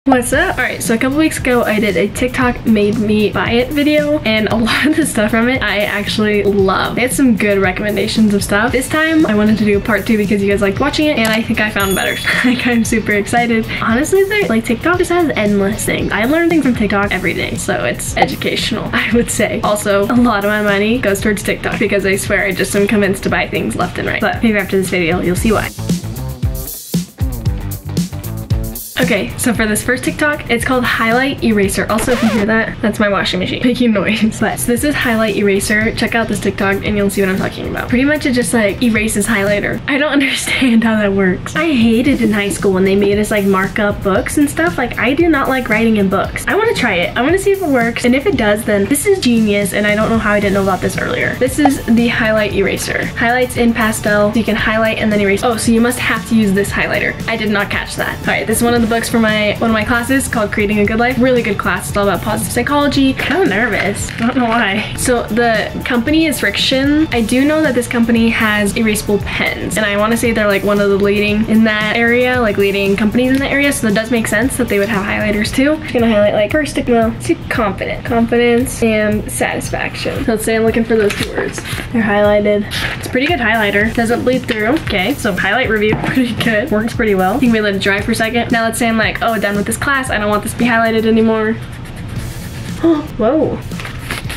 What's up? Alright, so a couple weeks ago I did a TikTok made me buy it video, and a lot of the stuff from it I actually love. They had some good recommendations of stuff. This time I wanted to do a part 2 because you guys liked watching it, and I think I found better. Like, I'm super excited. Honestly, like, TikTok just has endless things. I learn things from TikTok every day, so it's educational, I would say. Also, a lot of my money goes towards TikTok because I swear I just am convinced to buy things left and right. But maybe after this video you'll see why. Okay, so for this first TikTok, it's called Highlight Eraser. Also, if you hear that, that's my washing machine making noise. But so this is Highlight Eraser. Check out this TikTok and you'll see what I'm talking about. Pretty much it just like erases highlighter. I don't understand how that works. I hated in high school when they made us like mark up books and stuff. Like, I do not like writing in books. I want to try it. I want to see if it works. And if it does, then this is genius, and I don't know how I didn't know about this earlier. This is the Highlight Eraser. Highlights in pastel, so you can highlight and then erase. Oh, so you must have to use this highlighter. I did not catch that. All right, this is one of the books for one of my classes called Creating a Good Life. Really good class. It's all about positive psychology. Kind of nervous. I don't know why. So the company is Friction. I do know that this company has erasable pens, and I want to say they're like one of the leading in that area, like leading companies in that area, so that does make sense that they would have highlighters too. I'm gonna highlight like first stigma to confident, confidence, and satisfaction. So let's say I'm looking for those two words. They're highlighted. It's a pretty good highlighter. Doesn't bleed through. Okay, so highlight review, pretty good. Works pretty well. You can really let it dry for a second. Now let's say I'm like, oh, done with this class. I don't want this to be highlighted anymore. Oh, whoa.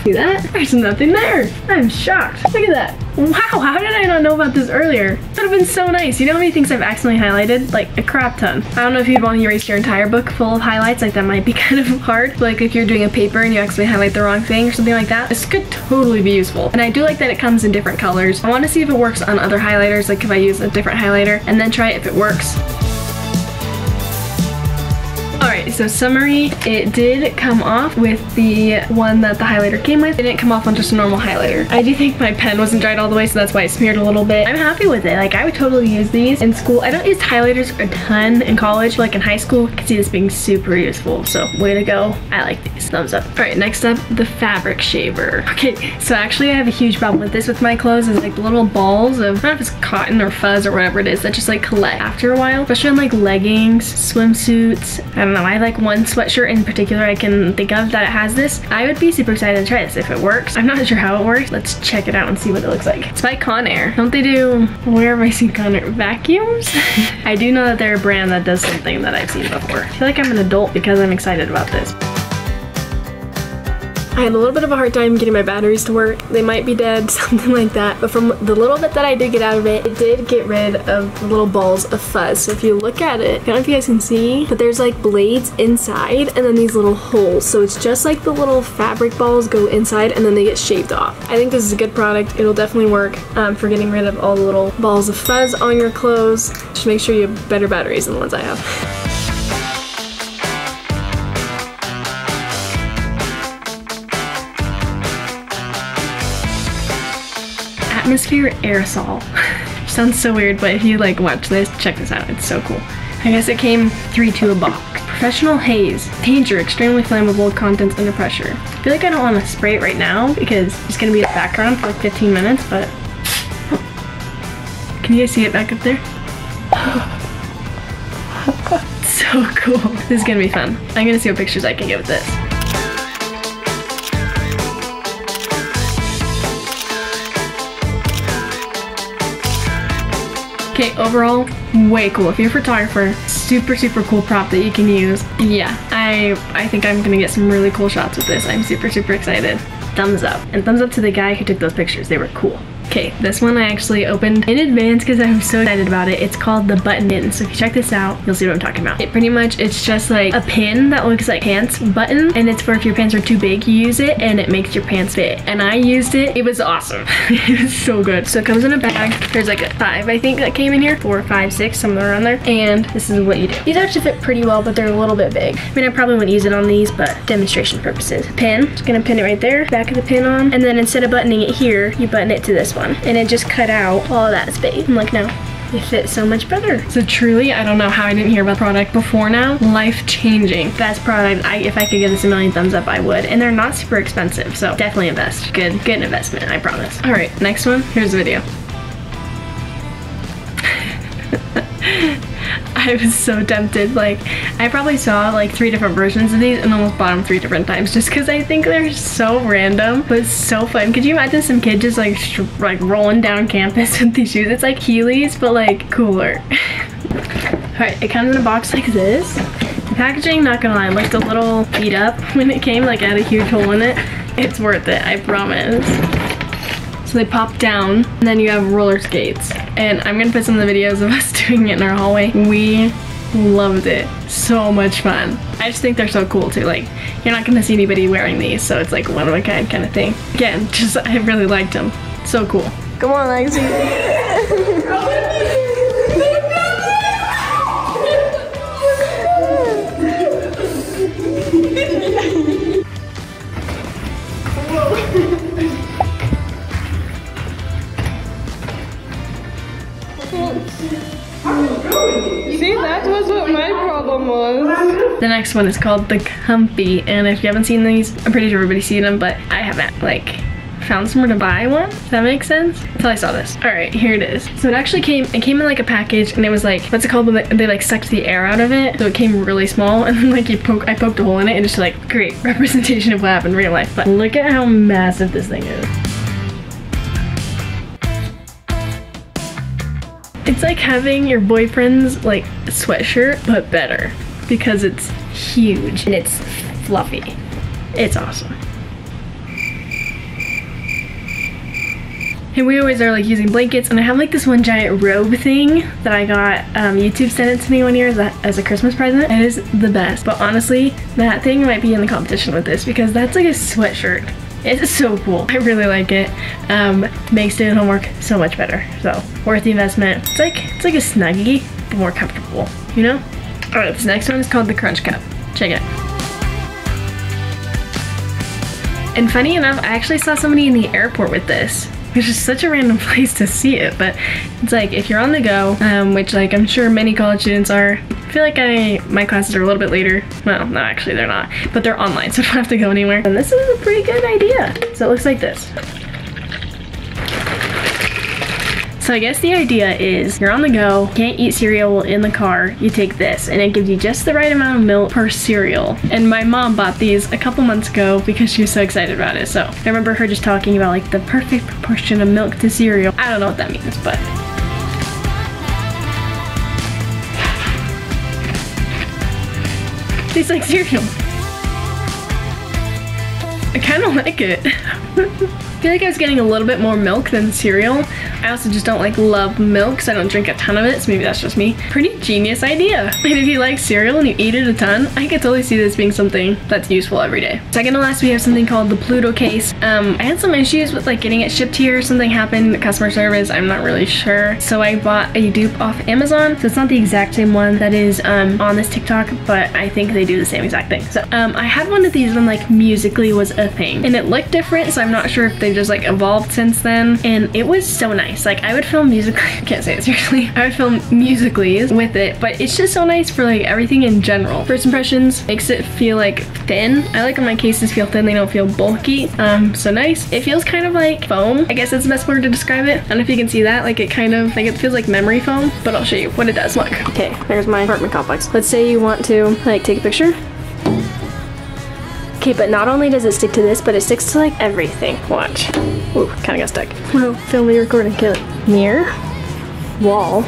See that? There's nothing there. I'm shocked. Look at that. Wow, how did I not know about this earlier? That would have been so nice. You know how many things I've accidentally highlighted? Like a crap ton. I don't know if you'd want to erase your entire book full of highlights. Like, that might be kind of hard. Like if you're doing a paper and you accidentally highlight the wrong thing or something like that. This could totally be useful. And I do like that it comes in different colors. I want to see if it works on other highlighters, like if I use a different highlighter, and then try it if it works. Alright, so summary, it did come off with the one that the highlighter came with. It didn't come off on just a normal highlighter. I do think my pen wasn't dried all the way, so that's why it smeared a little bit. I'm happy with it. Like, I would totally use these in school. I don't use highlighters a ton in college, but like in high school, I could see this being super useful. So way to go. I like these. Thumbs up. Alright, next up, the fabric shaver. Okay, so actually I have a huge problem with this with my clothes. Is like the little balls of, I don't know if it's cotton or fuzz or whatever it is, that just like collect after a while. Especially on like leggings, swimsuits. I don't know. I have like one sweatshirt in particular I can think of that it has this. I would be super excited to try this if it works. I'm not sure how it works. Let's check it out and see what it looks like. It's by Conair. Don't they do, where have I seen Conair? Vacuums? I do know that they're a brand that does something that I've seen before. I feel like I'm an adult because I'm excited about this. I had a little bit of a hard time getting my batteries to work. They might be dead, something like that. But from the little bit that I did get out of it, it did get rid of the little balls of fuzz. So if you look at it, I don't know if you guys can see, but there's like blades inside and then these little holes. So it's just like the little fabric balls go inside and then they get shaved off. I think this is a good product. It'll definitely work for getting rid of all the little balls of fuzz on your clothes. Just make sure you have better batteries than the ones I have. Atmosphere aerosol. Sounds so weird, but if you like watch this, check this out. It's so cool. I guess it came 3-2 a box. Professional haze. Danger, extremely flammable, contents under pressure. I feel like I don't want to spray it right now because it's gonna be a background for like 15 minutes, but can you guys see it back up there? So cool. This is gonna be fun. I'm gonna see what pictures I can get with this. Okay, overall, way cool. If you're a photographer, super cool prop that you can use. Yeah, I think I'm gonna get some really cool shots with this. I'm super excited. Thumbs up. And thumbs up to the guy who took those pictures. They were cool. Okay, this one I actually opened in advance because I was so excited about it. It's called the Button In. So if you check this out, you'll see what I'm talking about. It pretty much, it's just like a pin that looks like pants button, and it's for if your pants are too big, you use it and it makes your pants fit. And I used it. It was awesome. It was so good. So it comes in a bag. There's like a 5, I think, that came in here. 4, 5, 6, somewhere around there. And this is what you do. These actually fit pretty well, but they're a little bit big. I mean, I probably wouldn't use it on these, but demonstration purposes. Pin. Just gonna pin it right there. Back of the pin on. And then instead of buttoning it here, you button it to this one. And it just cut out all of that space. I'm like, no, it fits so much better. So truly, I don't know how I didn't hear about the product before now. Life-changing. Best product. If I could give this a million thumbs up, I would. And they're not super expensive, so definitely invest. Good investment, I promise. All right, next one. Here's the video. I was so tempted. Like, I probably saw like 3 different versions of these and almost bought them 3 different times just because I think they're so random, but it's so fun. Could you imagine some kid just like rolling down campus with these shoes? It's like Heelys, but like cooler. Alright, it comes in a box like this. The packaging, not gonna lie, looked a little beat up when it came, like it had a huge hole in it. It's worth it, I promise. So they pop down, and then you have roller skates. And I'm gonna put some of the videos of us doing it in our hallway. We loved it. So much fun. I just think they're so cool too. Like, you're not gonna see anybody wearing these, so it's like one of a kind of thing. Again, just I really liked them. So cool. Come on, Lexi. See, that was what my problem was. The next one is called the Comfy, and if you haven't seen these, I'm pretty sure everybody's seen them, but I haven't like found somewhere to buy one. Does that make sense? Until I saw this. All right, here it is. So it came in like a package, and it was like, what's it called when they like sucked the air out of it? So it came really small, and then like I poked a hole in it, and just like great representation of what happened in real life. But look at how massive this thing is. It's like having your boyfriend's like sweatshirt, but better because it's huge and it's fluffy. It's awesome. And we always are like using blankets, and I have like this one giant robe thing that I got, YouTube sent it to me one year as a Christmas present. It is the best, but honestly, that thing might be in the competition with this because that's like a sweatshirt. It's so cool. I really like it. Makes doing homework so much better. So worth the investment. It's like a Snuggie, but more comfortable, you know? All right, this next one is called the Crunch Cup. Check it. And funny enough, I actually saw somebody in the airport with this, which is such a random place to see it, but it's like if you're on the go, which like I'm sure many college students are. I feel like my classes are a little bit later. Well, no, actually they're not, but they're online, so I don't have to go anywhere. And this is a pretty good idea. So it looks like this. So I guess the idea is you're on the go, can't eat cereal in the car, you take this, and it gives you just the right amount of milk per cereal. And my mom bought these a couple months ago because she was so excited about it. So I remember her just talking about like the perfect proportion of milk to cereal. I don't know what that means, but. Tastes like cereal. I kind of like it. I feel like I was getting a little bit more milk than cereal. I also just don't like love milk, so I don't drink a ton of it, so maybe that's just me. Pretty genius idea. And if you like cereal and you eat it a ton, I could totally see this being something that's useful every day. Second to last, we have something called the Pluto Case. I had some issues with like getting it shipped here. Something happened in the customer service, I'm not really sure. So I bought a dupe off Amazon. So it's not the exact same one that is on this TikTok, but I think they do the same exact thing. So I had one of these when like Musical.ly was a thing, and it looked different, so I'm not sure if they just like evolved since then, and it was so nice. Like I would film Musical.ly, I can't say it seriously, I would film Musical.lys with it, but it's just so nice for like everything in general. First impressions, makes it feel like thin. I like when my cases feel thin, they don't feel bulky. So nice. It feels kind of like foam, I guess that's the best word to describe it. I don't know if you can see that, like it kind of, like it feels like memory foam, but I'll show you what it does. Look. Okay, there's my apartment complex. Let's say you want to like take a picture. Okay, but not only does it stick to this, but it sticks to like everything. Watch. Ooh, kind of got stuck. Whoa, film me recording. Okay, like, mirror, wall,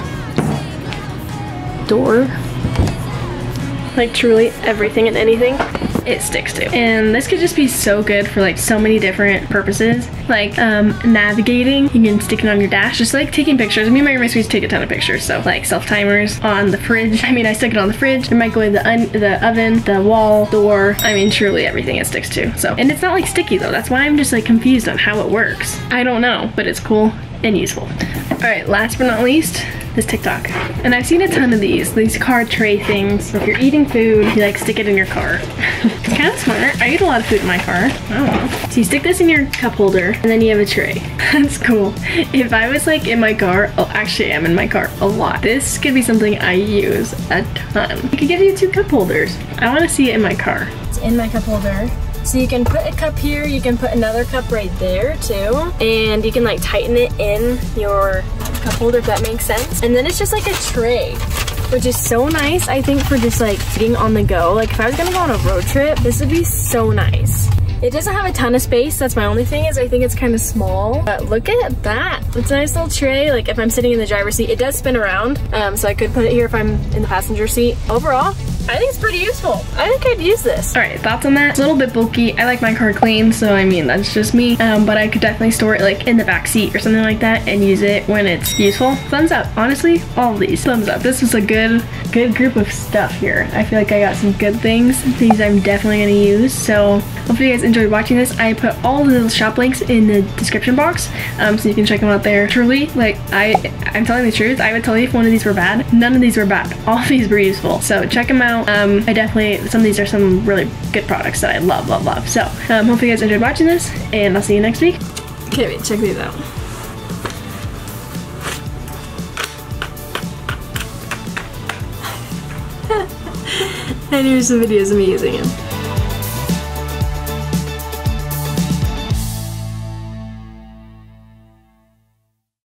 door, like truly everything and anything it sticks to. And this could just be so good for like so many different purposes. Like navigating, you can stick it on your dash, just like taking pictures. Me and my roommates used to take a ton of pictures. So like self-timers on the fridge. I mean, I stuck it on the fridge, the microwave, the oven, the wall, door. I mean, truly everything it sticks to. So, and it's not like sticky though. That's why I'm just like confused on how it works. I don't know, but it's cool and useful. All right, last but not least, this TikTok. And I've seen a ton of these car tray things. So if you're eating food, you like stick it in your car. It's kind of smart. I eat a lot of food in my car. I don't know. So you stick this in your cup holder and then you have a tray. That's cool. If I was like in my car, oh, actually I'm in my car a lot. This could be something I use a ton. I could give you 2 cup holders. I want to see it in my car. It's in my cup holder. So you can put a cup here, you can put another cup right there too, and you can like tighten it in your cup holder if that makes sense. And then it's just like a tray. which is so nice, I think, for just like being on the go. Like if I was gonna go on a road trip, this would be so nice. It doesn't have a ton of space. That's my only thing, is I think it's kind of small. But look at that. It's a nice little tray. Like if I'm sitting in the driver's seat, it does spin around. So I could put it here if I'm in the passenger seat. Overall, I think it's pretty useful. I think I'd use this. All right, thoughts on that? It's a little bit bulky. I like my car clean, so I mean, that's just me. But I could definitely store it like in the back seat or something like that and use it when it's useful. Thumbs up. Honestly, all of these. Thumbs up. This was a good group of stuff here. I feel like I got some good things I'm definitely gonna use. So hopefully you guys enjoyed watching this. I put all the shop links in the description box, so you can check them out there. Truly, like I'm telling the truth, I would tell you if one of these were bad. None of these were bad. All of these were useful. So check them out. I definitely, some of these are some really good products that I love. So hopefully you guys enjoyed watching this, and I'll see you next week. Okay, wait, check these out. And here's some videos of me using it.